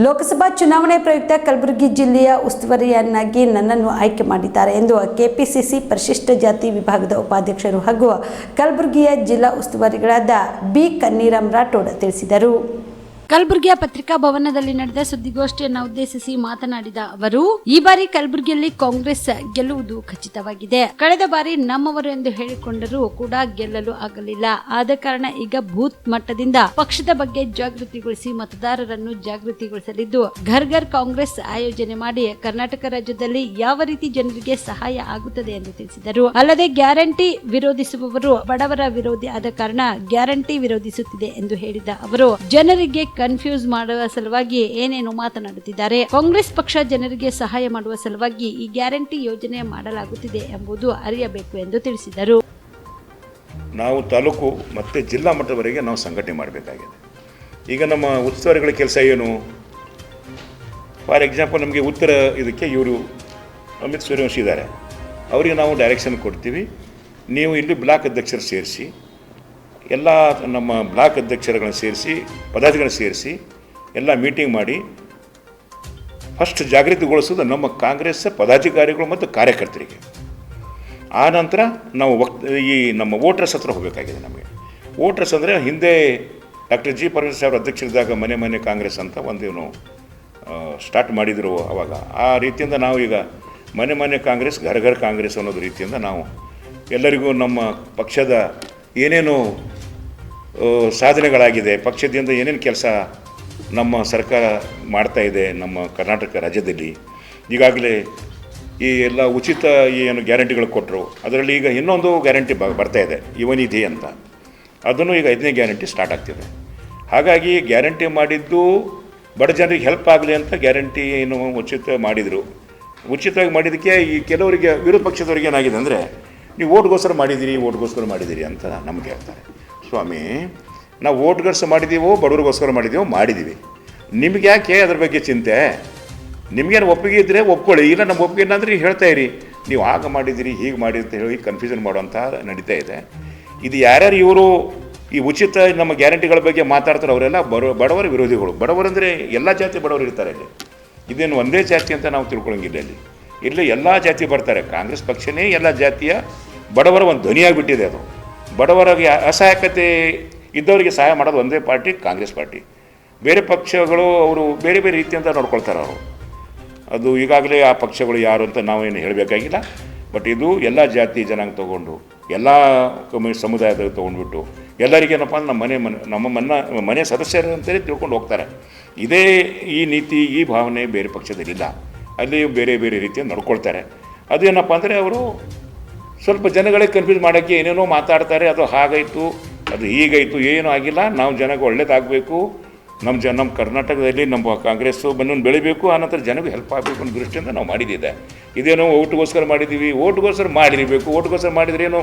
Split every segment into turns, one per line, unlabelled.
ಲೋಕಸಭಾ ಚುನಾವಣೆ ಪ್ರಯುಕ್ತ ಕಲಬುರಗಿ ಜಿಲ್ಲೆಯ ಉಸ್ತುವಾರಿಯನ್ನಾಗಿ ನನ್ನನ್ನು ಆಯ್ಕೆ ಮಾಡಿದ್ದಾರೆ ಎಂದು ಕೆಪಿಸಿಸಿ ಪರಿಶಿಷ್ಟ ಜಾತಿ ವಿಭಾಗದ ಉಪಾಧ್ಯಕ್ಷರು ಹಾಗೂ ಕಲಬುರಗಿಯ ಜಿಲ್ಲಾ ಉಸ್ತುವಾರಿಗಳಾದ ಬಿ ಕನ್ನೀರಾಮ್ ರಾಠೋಡ್ ತಿಳಿಸಿದರು. ಕಲಬುರಗಿಯ ಪತ್ರಿಕಾ ಭವನದಲ್ಲಿ ನಡೆದ ಸುದ್ದಿಗೋಷ್ಠಿಯನ್ನು ಉದ್ದೇಶಿಸಿ ಮಾತನಾಡಿದ ಅವರು, ಈ ಬಾರಿ ಕಲಬುರಗಿಯಲ್ಲಿ ಕಾಂಗ್ರೆಸ್ ಗೆಲ್ಲುವುದು ಖಚಿತವಾಗಿದೆ. ಕಳೆದ ಬಾರಿ ನಮ್ಮವರು ಎಂದು ಹೇಳಿಕೊಂಡರೂ ಕೂಡ ಗೆಲ್ಲಲು ಆಗಲಿಲ್ಲ. ಆದ ಕಾರಣ ಈಗ ಬೂತ್ ಮಟ್ಟದಿಂದ ಪಕ್ಷದ ಬಗ್ಗೆ ಜಾಗೃತಿಗೊಳಿಸಿ ಮತದಾರರನ್ನು ಜಾಗೃತಿಗೊಳಿಸಲಿದ್ದು, ಘರ್ ಘರ್ ಕಾಂಗ್ರೆಸ್ ಆಯೋಜನೆ ಮಾಡಿ ಕರ್ನಾಟಕ ರಾಜ್ಯದಲ್ಲಿ ಯಾವ ರೀತಿ ಜನರಿಗೆ ಸಹಾಯ ಆಗುತ್ತದೆ ಎಂದು ತಿಳಿಸಿದರು. ಅಲ್ಲದೆ ಗ್ಯಾರಂಟಿ ವಿರೋಧಿಸುವವರು ಬಡವರ ವಿರೋಧಿ ಆದ ಕಾರಣ ಗ್ಯಾರಂಟಿ ವಿರೋಧಿಸುತ್ತಿದೆ ಎಂದು ಹೇಳಿದ ಅವರು, ಜನರಿಗೆ ಕನ್ಫ್ಯೂಸ್ ಮಾಡುವ ಸಲುವಾಗಿ ಏನೇನು ಮಾತನಾಡುತ್ತಿದ್ದಾರೆ. ಕಾಂಗ್ರೆಸ್ ಪಕ್ಷ ಜನರಿಗೆ ಸಹಾಯ ಮಾಡುವ ಸಲುವಾಗಿ ಈ ಗ್ಯಾರಂಟಿ ಯೋಜನೆ ಮಾಡಲಾಗುತ್ತಿದೆ ಎಂಬುದು ಅರಿಯಬೇಕು ಎಂದು ತಿಳಿಸಿದರು.
ನಾವು ತಾಲೂಕು ಮತ್ತು ಜಿಲ್ಲಾ ಮಟ್ಟದವರೆಗೆ ನಾವು ಸಂಘಟನೆ ಮಾಡಬೇಕಾಗಿದೆ. ಈಗ ನಮ್ಮ ಉಸ್ತುವಾರಿಗಳ ಕೆಲಸ ಏನು? ಫಾರ್ ಎಕ್ಸಾಂಪಲ್, ನಮಗೆ ಉತ್ತರ ಇದಕ್ಕೆ ಇವರು ಅಮಿತ್ ಸೂರ್ಯವಂಶಿ ಇದ್ದಾರೆ, ಅವರಿಗೆ ನಾವು ಡೈರೆಕ್ಷನ್ ಕೊಡ್ತೀವಿ. ನೀವು ಇಲ್ಲಿ ಬ್ಲಾಕ್ ಅಧ್ಯಕ್ಷರು ಸೇರಿಸಿ, ಎಲ್ಲ ನಮ್ಮ ಬ್ಲಾಕ್ ಅಧ್ಯಕ್ಷರುಗಳನ್ನು ಸೇರಿಸಿ, ಪದಾಧಿಕಾರಿಗಳನ್ನು ಸೇರಿಸಿ ಎಲ್ಲ ಮೀಟಿಂಗ್ ಮಾಡಿ ಫಸ್ಟ್ ಜಾಗೃತಿಗೊಳಿಸೋದು ನಮ್ಮ ಕಾಂಗ್ರೆಸ್ ಪದಾಧಿಕಾರಿಗಳು ಮತ್ತು ಕಾರ್ಯಕರ್ತರಿಗೆ. ಆ ನಂತರ ನಾವು ಈ ನಮ್ಮ ವೋಟರ್ಸ್ ಹತ್ರ ಹೋಗಬೇಕಾಗಿದೆ. ನಮಗೆ ವೋಟರ್ಸ್ ಅಂದರೆ ಹಿಂದೆ ಡಾಕ್ಟರ್ ಜಿ ಪರಮೇಶ್ವರ್ ಅವರು ಅಧ್ಯಕ್ಷರಿದ್ದಾಗ ಮನೆ ಮನೆ ಕಾಂಗ್ರೆಸ್ ಅಂತ ಒಂದೇನು ಸ್ಟಾರ್ಟ್ ಮಾಡಿದರು. ಆವಾಗ ಆ ರೀತಿಯಿಂದ ನಾವು ಈಗ ಮನೆ ಮನೆ ಕಾಂಗ್ರೆಸ್, ಘರ್ ಘರ್ ಕಾಂಗ್ರೆಸ್ ಅನ್ನೋದು ರೀತಿಯಿಂದ ನಾವು ಎಲ್ಲರಿಗೂ ನಮ್ಮ ಪಕ್ಷದ ಏನೇನು ಸಾಧನೆಗಳಾಗಿದೆ, ಪಕ್ಷದಿಂದ ಏನೇನು ಕೆಲಸ ನಮ್ಮ ಸರ್ಕಾರ ಮಾಡ್ತಾಯಿದೆ ನಮ್ಮ ಕರ್ನಾಟಕ ರಾಜ್ಯದಲ್ಲಿ. ಈಗಾಗಲೇ ಈ ಎಲ್ಲ ಉಚಿತ ಏನು ಗ್ಯಾರಂಟಿಗಳು ಕೊಟ್ಟರು, ಅದರಲ್ಲಿ ಈಗ ಇನ್ನೊಂದು ಗ್ಯಾರಂಟಿ ಬರ್ತಾಯಿದೆ, ಯುವನಿಧಿ ಅಂತ. ಅದನ್ನು ಈಗ 5ನೇ ಗ್ಯಾರಂಟಿ ಸ್ಟಾರ್ಟ್ ಆಗ್ತಿದೆ. ಹಾಗಾಗಿ ಗ್ಯಾರಂಟಿ ಮಾಡಿದ್ದು ಬಡ ಜನರಿಗೆ ಹೆಲ್ಪ್ ಆಗಲಿ ಅಂತ ಗ್ಯಾರಂಟಿ ಏನು ಉಚಿತ ಮಾಡಿದರು. ಉಚಿತವಾಗಿ ಮಾಡಿದ್ದಕ್ಕೆ ಈ ಕೆಲವರಿಗೆ, ವಿರೋಧ ಪಕ್ಷದವ್ರಿಗೆ ಏನಾಗಿದೆ ಅಂದರೆ, ನೀವು ಓಟ್ಗೋಸ್ಕರ ಮಾಡಿದ್ದೀರಿ ಅಂತ ನಮಗೆ ಹೇಳ್ತಾರೆ. ಸ್ವಾಮಿ, ನಾವು ಓಟ್ಗೋಸ್ಕರ ಮಾಡಿದ್ದೀವೋ ಬಡವ್ರಿಗೋಸ್ಕರ ಮಾಡಿದ್ದೀವಿ. ನಿಮ್ಗೆ ಯಾಕೆ ಅದ್ರ ಬಗ್ಗೆ ಚಿಂತೆ? ನಿಮಗೇನು ಒಪ್ಪಿಗೆ ಇದ್ದರೆ ಒಪ್ಕೊಳ್ಳಿ, ಇಲ್ಲ ನಮ್ಮ ಒಪ್ಪಿಗೆ ಏನಂದ್ರೆ ಹೇಳ್ತಾ ಇರಿ, ನೀವು ಆಗ ಮಾಡಿದ್ದೀರಿ ಹೀಗೆ ಮಾಡಿ ಅಂತ ಹೇಳಿ ಕನ್ಫ್ಯೂಷನ್ ಮಾಡೋಂಥ ನಡೀತಾ ಇದೆ. ಇದು ಯಾರ್ಯಾರು ಇವರು ಈ ಉಚಿತ ನಮ್ಮ ಗ್ಯಾರಂಟಿಗಳ ಬಗ್ಗೆ ಮಾತಾಡ್ತಾರೆ ಅವರೆಲ್ಲ ಬಡವರ ವಿರೋಧಿಗಳು. ಬಡವರಂದರೆ ಎಲ್ಲ ಜಾತಿ ಬಡವರು ಇರ್ತಾರೆ ಇಲ್ಲಿ. ಇದೇನು ಒಂದೇ ಜಾತಿ ಅಂತ ನಾವು ತಿಳ್ಕೊಳ್ಳೋಂಗಿಲ್ಲ. ಇಲ್ಲಿ ಎಲ್ಲ ಜಾತಿ ಬರ್ತಾರೆ. ಕಾಂಗ್ರೆಸ್ ಪಕ್ಷನೇ ಎಲ್ಲ ಜಾತಿಯ ಬಡವರ ಒಂದು ಧ್ವನಿಯಾಗಿಬಿಟ್ಟಿದೆ. ಅದು ಬಡವರಿಗೆ ಅಸಹಾಯಕತೆ ಇದ್ದವರಿಗೆ ಸಹಾಯ ಮಾಡೋದು ಒಂದೇ ಪಾರ್ಟಿ, ಕಾಂಗ್ರೆಸ್ ಪಾರ್ಟಿ. ಬೇರೆ ಪಕ್ಷಗಳು ಅವರು ಬೇರೆ ಬೇರೆ ರೀತಿಯಿಂದ ನೋಡ್ಕೊಳ್ತಾರೆ. ಅದು ಈಗಾಗಲೇ ಆ ಪಕ್ಷಗಳು ಯಾರು ಅಂತ ನಾವೇನು ಹೇಳಬೇಕಾಗಿಲ್ಲ. ಬಟ್ ಇದು ಎಲ್ಲ ಜಾತಿ ಜನಾಂಗ ತೊಗೊಂಡು, ಎಲ್ಲ ಸಮುದಾಯದ ತೊಗೊಂಡ್ಬಿಟ್ಟು ಎಲ್ಲರಿಗೇನಪ್ಪ ಅಂದ್ರೆ ನಮ್ಮ ಮನೆ ಸದಸ್ಯರು ಅಂತಲೇ ತಿಳ್ಕೊಂಡು ಹೋಗ್ತಾರೆ. ಈ ನೀತಿ, ಈ ಭಾವನೆ ಬೇರೆ ಪಕ್ಷದಲ್ಲಿಲ್ಲ. ಅಲ್ಲಿ ಬೇರೆ ಬೇರೆ ರೀತಿಯಲ್ಲಿ ನಡ್ಕೊಳ್ತಾರೆ. ಅದೇನಪ್ಪ ಅಂದರೆ ಅವರು ಸ್ವಲ್ಪ ಜನಗಳಿಗೆ ಕನ್ಫ್ಯೂಸ್ ಮಾಡೋಕ್ಕೆ ಏನೇನೋ ಮಾತಾಡ್ತಾರೆ. ಅದು ಹಾಗಾಯಿತು, ಅದು ಹೀಗಾಯಿತು, ಏನೂ ಆಗಿಲ್ಲ. ನಾವು ಜನಕ್ಕೆ ಒಳ್ಳೇದಾಗಬೇಕು, ನಮ್ಮ ಕರ್ನಾಟಕದಲ್ಲಿ ನಮ್ಮ ಕಾಂಗ್ರೆಸ್ಸು ಬೆಳಿಬೇಕು, ಆನಂತರ ಜನಕ್ಕೆ ಹೆಲ್ಪ್ ಆಗಬೇಕು ಅನ್ನೋ ದೃಷ್ಟಿಯಿಂದ ನಾವು ಮಾಡಿದ್ದಿದೆ. ಇದೇನೋ ಓಟ್ಗೋಸ್ಕರ ಮಾಡಿದ್ದೀವಿ, ಓಟ್ಗೋಸ್ಕರ ಮಾಡಿರಬೇಕು. ಓಟ್ಗೋಸ್ಕರ ಮಾಡಿದ್ರೇನು,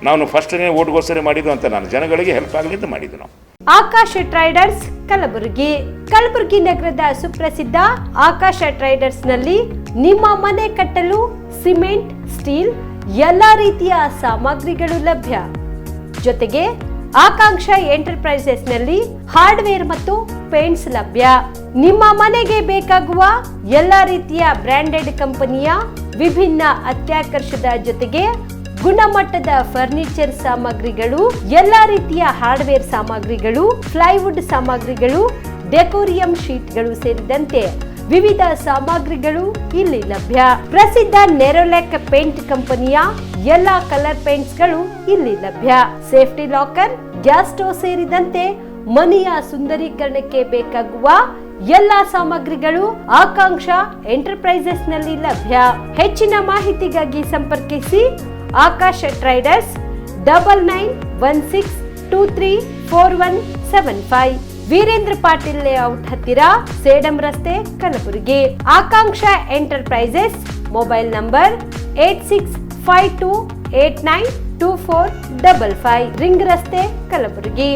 ನಾವು ಫಸ್ಟ್ನೇ ಓಟ್ಗೋಸ್ಕರ ಮಾಡಿದ್ದು ಅಂತ ನಾನು ಜನಗಳಿಗೆ ಹೆಲ್ಪ್ ಆಗಲಿ ಅಂತ ಮಾಡಿದ್ದು ನಾವು.
ಆಕಾಶ ಟ್ರೇಡರ್ಸ್ ಕಲಬುರಗಿ ನಗರದ ಸುಪ್ರಸಿದ್ಧ ಆಕಾಶ ಟ್ರೇಡರ್ಸ್ ನಲ್ಲಿ ನಿಮ್ಮ ಮನೆ ಕಟ್ಟಲು ಸಿಮೆಂಟ್, ಸ್ಟೀಲ್ ಎಲ್ಲ ರೀತಿಯ ಸಾಮಗ್ರಿಗಳು ಲಭ್ಯ. ಜೊತೆಗೆ ಆಕಾಂಕ್ಷ ಎಂಟರ್ಪ್ರೈಸಸ್ ನಲ್ಲಿ ಹಾರ್ಡ್ವೇರ್ ಮತ್ತು ಪೇಂಟ್ಸ್ ಲಭ್ಯ. ನಿಮ್ಮ ಮನೆಗೆ ಬೇಕಾಗುವ ಎಲ್ಲ ರೀತಿಯ ಬ್ರಾಂಡೆಡ್ ಕಂಪನಿಯ ವಿಭಿನ್ನ ಅತ್ಯಾಕರ್ಷದ ಜೊತೆಗೆ ಗುಣಮಟ್ಟದ ಫರ್ನಿಚರ್ ಸಾಮಗ್ರಿಗಳು, ಎಲ್ಲ ರೀತಿಯ ಹಾರ್ಡ್ವೇರ್ ಸಾಮಗ್ರಿಗಳು, ಪ್ಲೈವುಡ್ ಸಾಮಗ್ರಿಗಳು, ಡೆಕೋರಿಯಂ ಶೀಟ್ಗಳು ಸೇರಿದಂತೆ ವಿವಿಧ ಸಾಮಗ್ರಿಗಳು ಇಲ್ಲಿ ಲಭ್ಯ. ಪ್ರಸಿದ್ಧ ನೆರೋಲ್ಯಾಕ್ ಪೇಂಟ್ ಕಂಪನಿಯ ಎಲ್ಲಾ ಕಲರ್ ಪೇಂಟ್ಸ್ ಗಳು ಇಲ್ಲಿ ಲಭ್ಯ. ಸೇಫ್ಟಿ ಲಾಕರ್, ಗ್ಯಾಸ್ ಸ್ಟೋವ್ ಸೇರಿದಂತೆ ಮನೆಯ ಸುಂದರೀಕರಣಕ್ಕೆ ಬೇಕಾಗುವ ಎಲ್ಲಾ ಸಾಮಗ್ರಿಗಳು ಆಕಾಂಕ್ಷ ಎಂಟರ್ಪ್ರೈಸಸ್ ನಲ್ಲಿ ಲಭ್ಯ. ಹೆಚ್ಚಿನ ಮಾಹಿತಿಗಾಗಿ ಸಂಪರ್ಕಿಸಿ ಆಕಾಶ ಟ್ರೇಡರ್ಸ್ 9916234175, ವೀರೇಂದ್ರ ಪಾಟೀಲ್ ಲೇಔಟ್ ಹತ್ತಿರ, ಸೇಡಂ ರಸ್ತೆ, ಕಲಬುರಗಿ. ಆಕಾಂಕ್ಷ ಎಂಟರ್ಪ್ರೈಸಸ್ ಮೊಬೈಲ್ ನಂಬರ್ 8652892455, ರಿಂಗ್ ರಸ್ತೆ, ಕಲಬುರಗಿ.